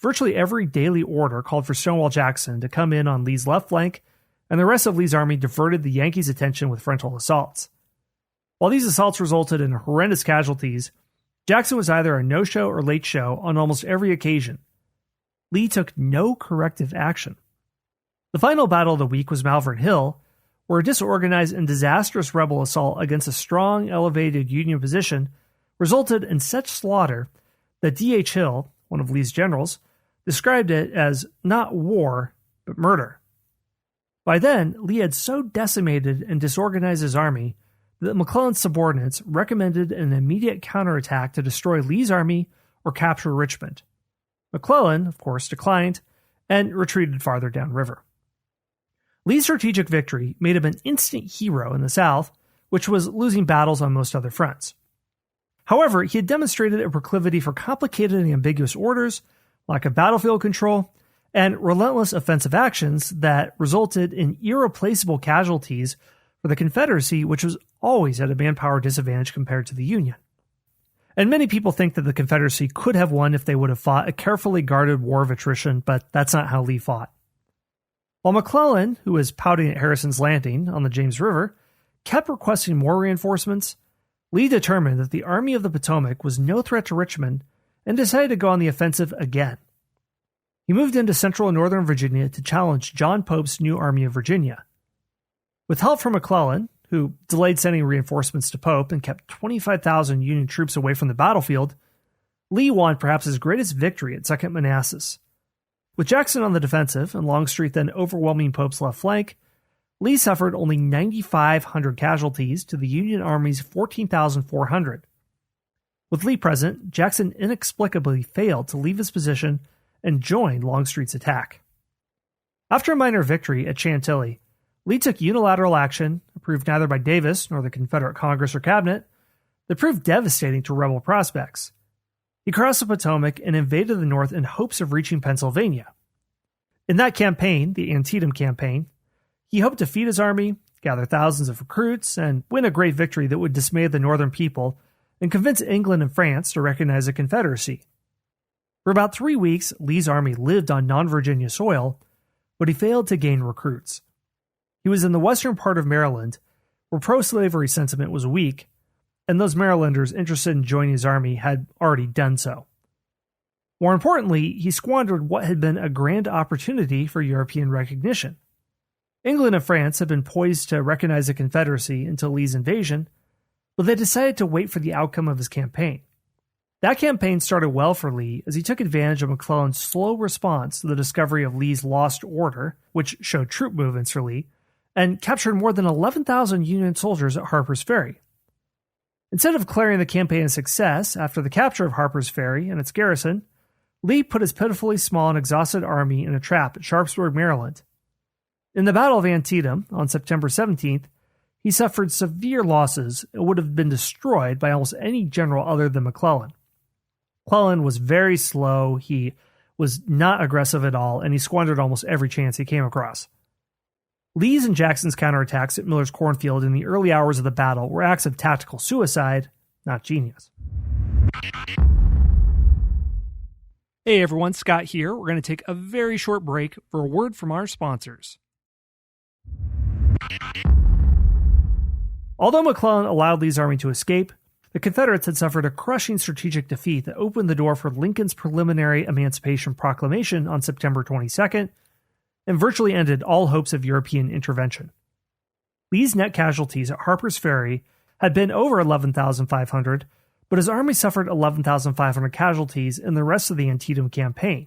Virtually every daily order called for Stonewall Jackson to come in on Lee's left flank, and the rest of Lee's army diverted the Yankees' attention with frontal assaults. While these assaults resulted in horrendous casualties, Jackson was either a no-show or late show on almost every occasion. Lee took no corrective action. The final battle of the week was Malvern Hill, where a disorganized and disastrous rebel assault against a strong, elevated Union position resulted in such slaughter that D.H. Hill, one of Lee's generals, described it as not war, but murder. By then, Lee had so decimated and disorganized his army that McClellan's subordinates recommended an immediate counterattack to destroy Lee's army or capture Richmond. McClellan, of course, declined and retreated farther downriver. Lee's strategic victory made him an instant hero in the South, which was losing battles on most other fronts. However, he had demonstrated a proclivity for complicated and ambiguous orders, lack of battlefield control, and relentless offensive actions that resulted in irreplaceable casualties for the Confederacy, which was always at a manpower disadvantage compared to the Union. And many people think that the Confederacy could have won if they would have fought a carefully guarded war of attrition, but that's not how Lee fought. While McClellan, who was pouting at Harrison's Landing on the James River, kept requesting more reinforcements, Lee determined that the Army of the Potomac was no threat to Richmond and decided to go on the offensive again. He moved into central and northern Virginia to challenge John Pope's new Army of Virginia. With help from McClellan, who delayed sending reinforcements to Pope and kept 25,000 Union troops away from the battlefield, Lee won perhaps his greatest victory at Second Manassas. With Jackson on the defensive and Longstreet then overwhelming Pope's left flank, Lee suffered only 9,500 casualties to the Union Army's 14,400. With Lee present, Jackson inexplicably failed to leave his position and joined Longstreet's attack. After a minor victory at Chantilly, Lee took unilateral action, approved neither by Davis nor the Confederate Congress or Cabinet, that proved devastating to rebel prospects. He crossed the Potomac and invaded the North in hopes of reaching Pennsylvania. In that campaign, the Antietam Campaign, he hoped to feed his army, gather thousands of recruits, and win a great victory that would dismay the Northern people and convince England and France to recognize a Confederacy. For about 3 weeks, Lee's army lived on non-Virginia soil, but he failed to gain recruits. He was in the western part of Maryland, where pro-slavery sentiment was weak, and those Marylanders interested in joining his army had already done so. More importantly, he squandered what had been a grand opportunity for European recognition. England and France had been poised to recognize the Confederacy until Lee's invasion, but they decided to wait for the outcome of his campaign. That campaign started well for Lee as he took advantage of McClellan's slow response to the discovery of Lee's lost order, which showed troop movements for Lee, and captured more than 11,000 Union soldiers at Harper's Ferry. Instead of declaring the campaign a success after the capture of Harper's Ferry and its garrison, Lee put his pitifully small and exhausted army in a trap at Sharpsburg, Maryland. In the Battle of Antietam on September 17th, he suffered severe losses and would have been destroyed by almost any general other than McClellan. McClellan was very slow, he was not aggressive at all, and he squandered almost every chance he came across. Lee's and Jackson's counterattacks at Miller's Cornfield in the early hours of the battle were acts of tactical suicide, not genius. Hey everyone, Scott here. We're going to take a very short break for a word from our sponsors. Although McClellan allowed Lee's army to escape, the Confederates had suffered a crushing strategic defeat that opened the door for Lincoln's preliminary Emancipation Proclamation on September 22nd and virtually ended all hopes of European intervention. Lee's net casualties at Harper's Ferry had been over 11,500, but his army suffered 11,500 casualties in the rest of the Antietam campaign.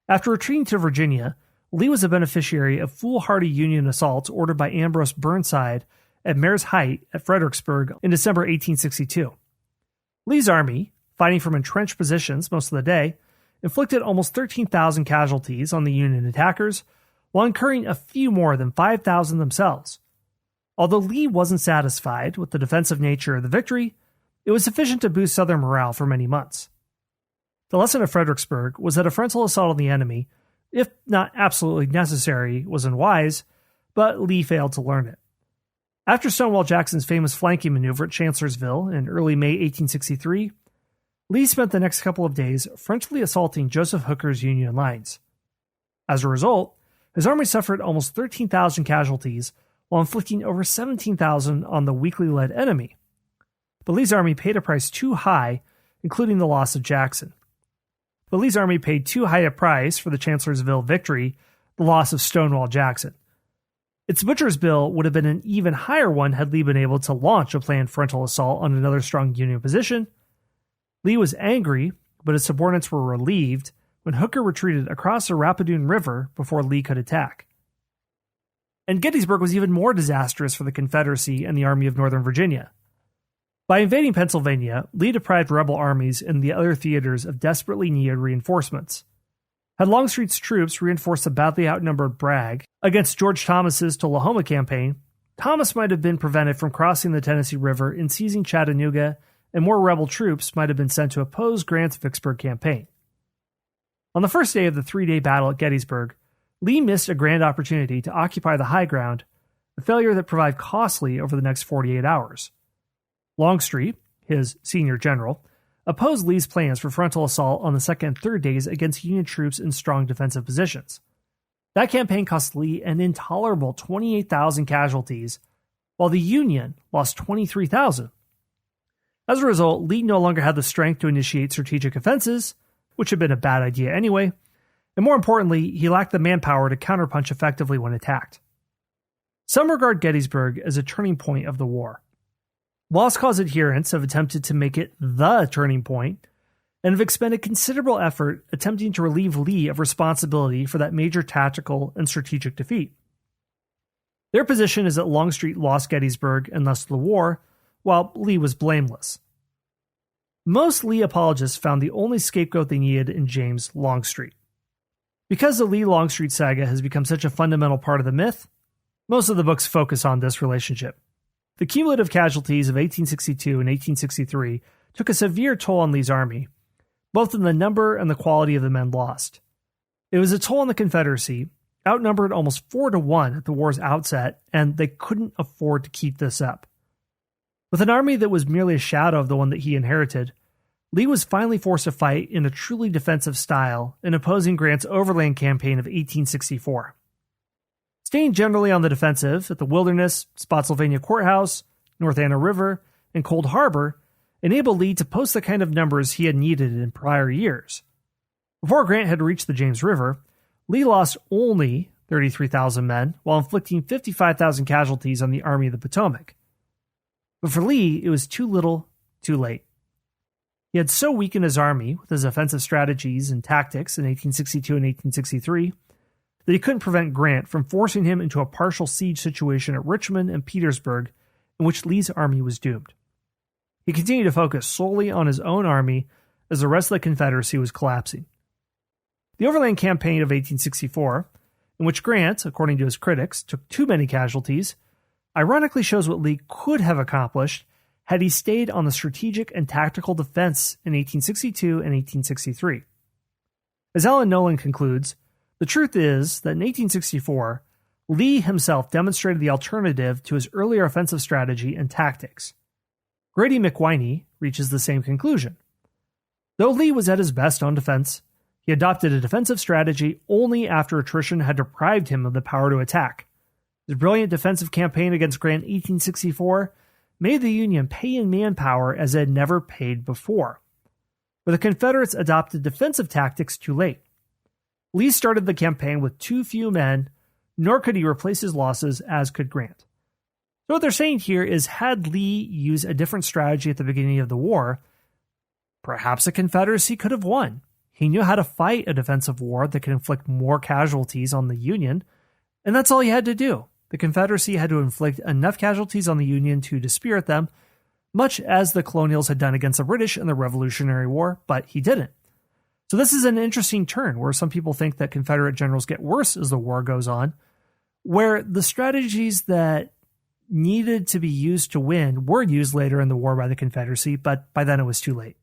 After retreating to Virginia, Lee was a beneficiary of foolhardy Union assaults ordered by Ambrose Burnside at Mare's Height at Fredericksburg in December 1862. Lee's army, fighting from entrenched positions most of the day, inflicted almost 13,000 casualties on the Union attackers, while incurring a few more than 5,000 themselves. Although Lee wasn't satisfied with the defensive nature of the victory, it was sufficient to boost Southern morale for many months. The lesson of Fredericksburg was that a frontal assault on the enemy, if not absolutely necessary, was unwise, but Lee failed to learn it. After Stonewall Jackson's famous flanking maneuver at Chancellorsville in early May 1863, Lee spent the next couple of days frontally assaulting Joseph Hooker's Union lines. As a result, his army suffered almost 13,000 casualties while inflicting over 17,000 on the weakly led enemy. But Lee's army paid a price too high, including the loss of Jackson. But Lee's army paid too high a price for the Chancellorsville victory, the loss of Stonewall Jackson. Its butcher's bill would have been an even higher one had Lee been able to launch a planned frontal assault on another strong Union position. Lee was angry, but his subordinates were relieved when Hooker retreated across the Rapidoon River before Lee could attack. And Gettysburg was even more disastrous for the Confederacy and the Army of Northern Virginia. By invading Pennsylvania, Lee deprived rebel armies in the other theaters of desperately needed reinforcements. Had Longstreet's troops reinforced the badly outnumbered Bragg against George Thomas's Tullahoma campaign, Thomas might have been prevented from crossing the Tennessee River and seizing Chattanooga, and more rebel troops might have been sent to oppose Grant's Vicksburg campaign. On the first day of the 3-day battle at Gettysburg, Lee missed a grand opportunity to occupy the high ground, a failure that proved costly over the next 48 hours. Longstreet, his senior general, opposed Lee's plans for frontal assault on the second and third days against Union troops in strong defensive positions. That campaign cost Lee an intolerable 28,000 casualties, while the Union lost 23,000. As a result, Lee no longer had the strength to initiate strategic offenses, which had been a bad idea anyway, and more importantly, he lacked the manpower to counterpunch effectively when attacked. Some regard Gettysburg as a turning point of the war. Lost cause adherents have attempted to make it the turning point, and have expended considerable effort attempting to relieve Lee of responsibility for that major tactical and strategic defeat. Their position is that Longstreet lost Gettysburg and thus the war, while Lee was blameless. Most Lee apologists found the only scapegoat they needed in James Longstreet. Because the Lee-Longstreet saga has become such a fundamental part of the myth, most of the books focus on this relationship. The cumulative casualties of 1862 and 1863 took a severe toll on Lee's army, both in the number and the quality of the men lost. It was a toll on the Confederacy, outnumbered almost 4-1 at the war's outset, and they couldn't afford to keep this up. With an army that was merely a shadow of the one that he inherited, Lee was finally forced to fight in a truly defensive style in opposing Grant's Overland Campaign of 1864. Staying generally on the defensive at the Wilderness, Spotsylvania Courthouse, North Anna River, and Cold Harbor enabled Lee to post the kind of numbers he had needed in prior years. Before Grant had reached the James River, Lee lost only 33,000 men while inflicting 55,000 casualties on the Army of the Potomac. But for Lee, it was too little, too late. He had so weakened his army with his offensive strategies and tactics in 1862 and 1863 that he couldn't prevent Grant from forcing him into a partial siege situation at Richmond and Petersburg, in which Lee's army was doomed. He continued to focus solely on his own army as the rest of the Confederacy was collapsing. The Overland Campaign of 1864, in which Grant, according to his critics, took too many casualties, ironically shows what Lee could have accomplished had he stayed on the strategic and tactical defense in 1862 and 1863. As Alan Nolan concludes, the truth is that in 1864, Lee himself demonstrated the alternative to his earlier offensive strategy and tactics. Grady McWhiney reaches the same conclusion. Though Lee was at his best on defense, he adopted a defensive strategy only after attrition had deprived him of the power to attack. His brilliant defensive campaign against Grant in 1864 made the Union pay in manpower as it had never paid before. But the Confederates adopted defensive tactics too late. Lee started the campaign with too few men, nor could he replace his losses as could Grant. So what they're saying here is, had Lee used a different strategy at the beginning of the war, perhaps the Confederacy could have won. He knew how to fight a defensive war that could inflict more casualties on the Union, and that's all he had to do. The Confederacy had to inflict enough casualties on the Union to dispirit them, much as the colonials had done against the British in the Revolutionary War, but he didn't. So this is an interesting turn where some people think that Confederate generals get worse as the war goes on, where the strategies that needed to be used to win were used later in the war by the Confederacy, but by then it was too late.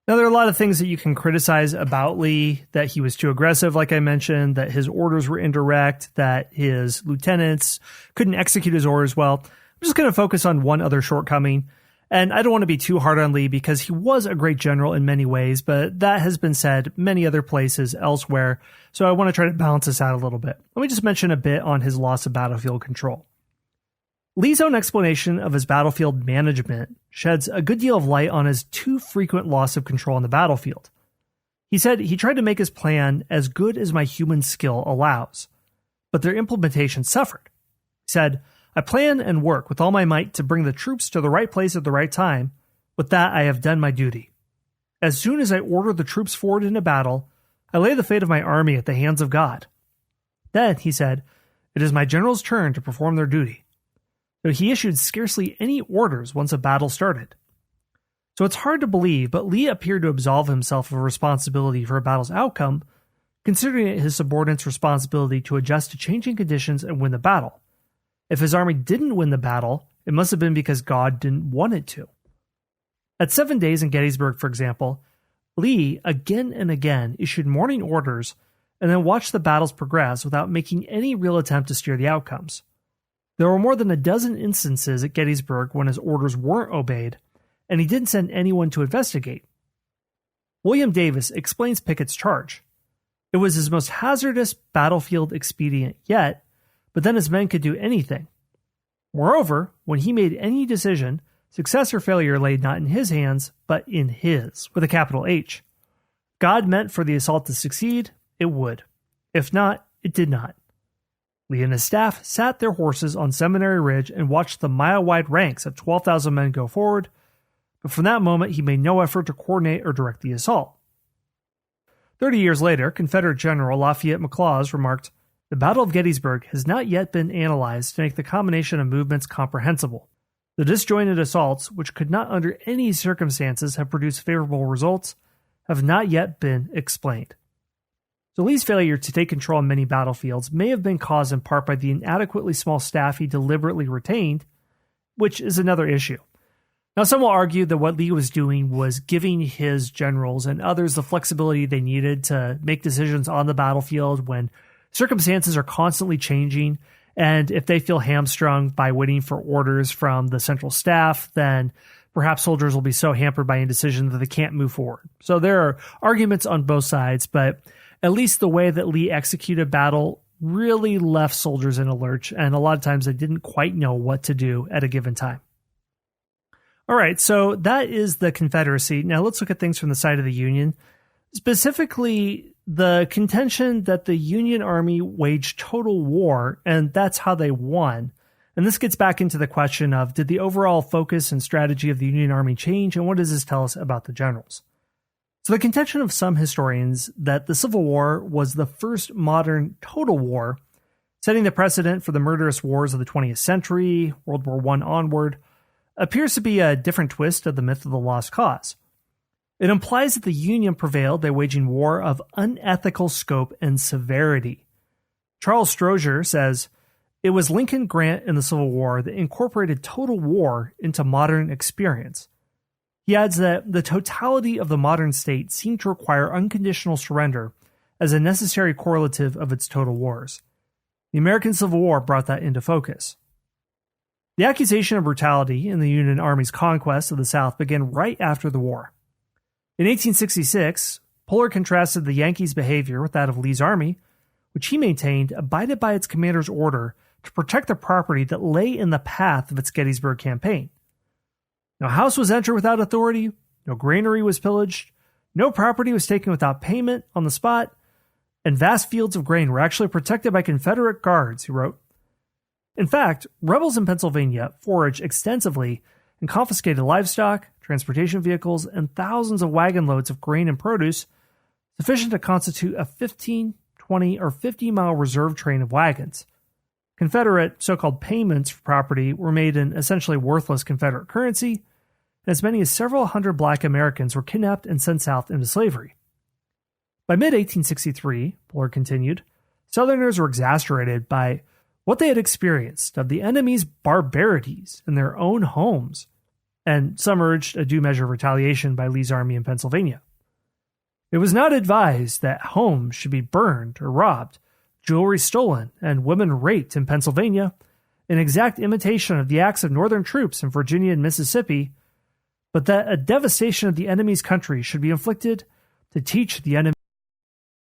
Now, there are a lot of things that you can criticize about Lee, that he was too aggressive, like I mentioned, that his orders were indirect, that his lieutenants couldn't execute his orders well. I'm just going to focus on one other shortcoming, And I don't want to be too hard on Lee because he was a great general in many ways, but that has been said many other places elsewhere, so I want to try to balance this out a little bit. Let me just mention a bit on his loss of battlefield control. Lee's own explanation of his battlefield management sheds a good deal of light on his too frequent loss of control on the battlefield. He said he tried to make his plan as good as my human skill allows, but their implementation suffered. He said, I plan and work with all my might to bring the troops to the right place at the right time. With that, I have done my duty. As soon as I order the troops forward into battle, I lay the fate of my army at the hands of God. Then, he said, it is my general's turn to perform their duty. But he issued scarcely any orders once a battle started. So it's hard to believe, but Lee appeared to absolve himself of responsibility for a battle's outcome, considering it his subordinates' responsibility to adjust to changing conditions and win the battle. If his army didn't win the battle, it must have been because God didn't want it to. At 7 days in Gettysburg, for example, Lee again and again issued morning orders and then watched the battles progress without making any real attempt to steer the outcomes. There were more than a dozen instances at Gettysburg when his orders weren't obeyed, and he didn't send anyone to investigate. William Davis explains Pickett's charge. It was his most hazardous battlefield expedient yet, but then his men could do anything. Moreover, when he made any decision, success or failure lay not in his hands, but in his, with a capital H. God meant for the assault to succeed, it would. If not, it did not. Lee and his staff sat their horses on Seminary Ridge and watched the mile-wide ranks of 12,000 men go forward, but from that moment he made no effort to coordinate or direct the assault. 30 years later, Confederate General Lafayette McLaws remarked, the Battle of Gettysburg has not yet been analyzed to make the combination of movements comprehensible. The disjointed assaults, which could not under any circumstances have produced favorable results, have not yet been explained. So Lee's failure to take control on many battlefields may have been caused in part by the inadequately small staff he deliberately retained, which is another issue. Now, some will argue that what Lee was doing was giving his generals and others the flexibility they needed to make decisions on the battlefield when circumstances are constantly changing, and if they feel hamstrung by waiting for orders from the central staff, then perhaps soldiers will be so hampered by indecision that they can't move forward. So there are arguments on both sides, but at least the way that Lee executed battle really left soldiers in a lurch, and a lot of times they didn't quite know what to do at a given time. All right, so that is the Confederacy. Now let's look at things from the side of the Union. Specifically, the contention that the Union Army waged total war, and that's how they won. And this gets back into the question of, did the overall focus and strategy of the Union Army change, and what does this tell us about the generals? So the contention of some historians that the Civil War was the first modern total war, setting the precedent for the murderous wars of the 20th century, World War I onward, appears to be a different twist of the myth of the lost cause. It implies that the Union prevailed by waging war of unethical scope and severity. Charles Strozier says, it was Lincoln, Grant, and the Civil War that incorporated total war into modern experience. He adds that the totality of the modern state seemed to require unconditional surrender as a necessary correlative of its total wars. The American Civil War brought that into focus. The accusation of brutality in the Union Army's conquest of the South began right after the war. In 1866, Puller contrasted the Yankees' behavior with that of Lee's army, which he maintained abided by its commander's order to protect the property that lay in the path of its Gettysburg campaign. No house was entered without authority, no granary was pillaged, no property was taken without payment on the spot, and vast fields of grain were actually protected by Confederate guards, he wrote. In fact, rebels in Pennsylvania foraged extensively and confiscated livestock, transportation vehicles, and thousands of wagon loads of grain and produce, sufficient to constitute a 15, 20, or 50-mile reserve train of wagons. Confederate so-called payments for property were made in essentially worthless Confederate currency, and as many as several hundred black Americans were kidnapped and sent south into slavery. By mid-1863, Bullard continued, Southerners were exasperated by what they had experienced of the enemy's barbarities in their own homes, and some urged a due measure of retaliation by Lee's army in Pennsylvania. It was not advised that homes should be burned or robbed, jewelry stolen, and women raped in Pennsylvania, in exact imitation of the acts of Northern troops in Virginia and Mississippi, but that a devastation of the enemy's country should be inflicted to teach the enemy